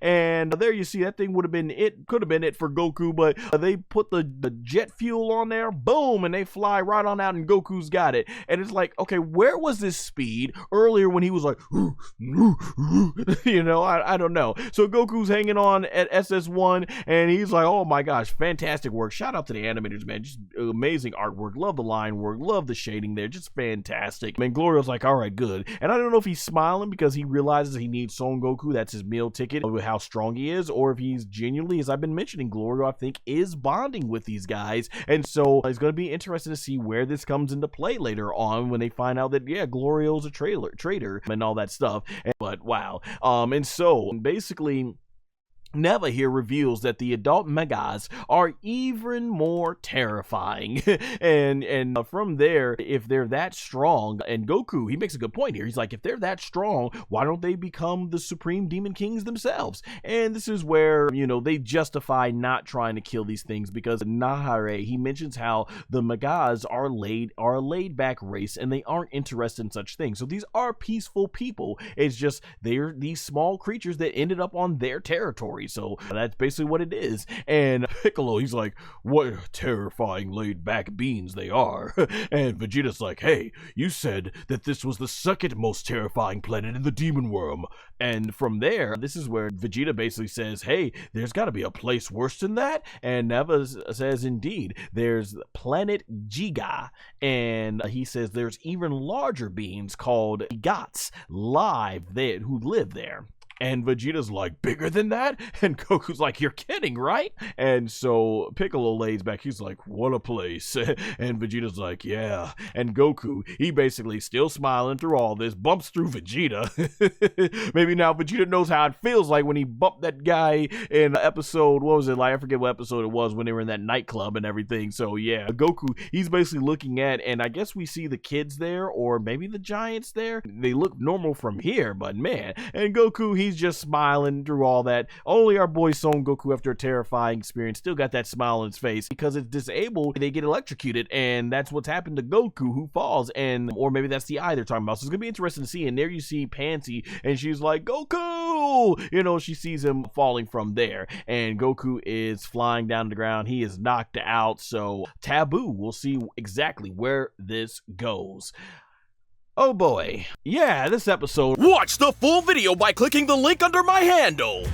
And there you see, that thing would have been it, could have been it for Goku, but they put the jet fuel on there, boom, and they fly right on out, and Goku's got it. And it's like, okay, where was this speed earlier when he was like, you know, I don't know. So Goku's hanging on at SS1, and he's like, oh my gosh, fantastic work. Shout out to the animators, man. Just amazing artwork. Love the line work. Love the shading there. Just fantastic. And Glorio's like, all right, good. And I don't know if he's smiling because he realizes he needs Son Goku. That's his meal ticket with how strong he is, or if he's genuinely, as I've been mentioning, Glorio, I think, is bonding with these guys. And so it's going to be interesting to see where this comes into play later on when they find out that, yeah, Glorio's a traitor and all that stuff. But wow. And so basically, Neva here reveals that the adult Megas are even more terrifying. and from there, if they're that strong, and Goku, he makes a good point here. He's like, if they're that strong, why don't they become the Supreme Demon Kings themselves? And this is where, you know, they justify not trying to kill these things, because Nahare, he mentions how the Megas are a laid-back race, and they aren't interested in such things. So these are peaceful people. It's just they're these small creatures that ended up on their territory. So that's basically what it is. And Piccolo, he's like, what terrifying laid-back beings they are. And Vegeta's like, hey, you said that this was the second most terrifying planet in the demon world. And from there, this is where Vegeta basically says, hey, there's got to be a place worse than that. And Neva says, indeed, there's planet Giga. And he says there's even larger beings called Gots who live there. And Vegeta's like, bigger than that? And Goku's like, you're kidding, right? And so Piccolo lays back. He's like, what a place. And Vegeta's like, yeah. And Goku, he basically still smiling through all this, bumps through Vegeta. Maybe now Vegeta knows how it feels like when he bumped that guy in episode, what was it like? I forget what episode it was when they were in that nightclub and everything. So yeah, Goku, he's basically looking at, and I guess we see the kids there, or maybe the giants there. They look normal from here, but man. And Goku, he's just smiling through all that. Only our boy Son Goku, after a terrifying experience, still got that smile on his face, because it's disabled. They get electrocuted, and that's what's happened to Goku, who falls. And or maybe that's the eye they're talking about. So it's gonna be interesting to see. And there you see Pansy, and she's like, Goku, you know, she sees him falling from there, and Goku is flying down to the ground. He is knocked out. So Taboo, we'll see exactly where this goes. Oh boy. Yeah, this episode. Watch the full video by clicking the link under my handle.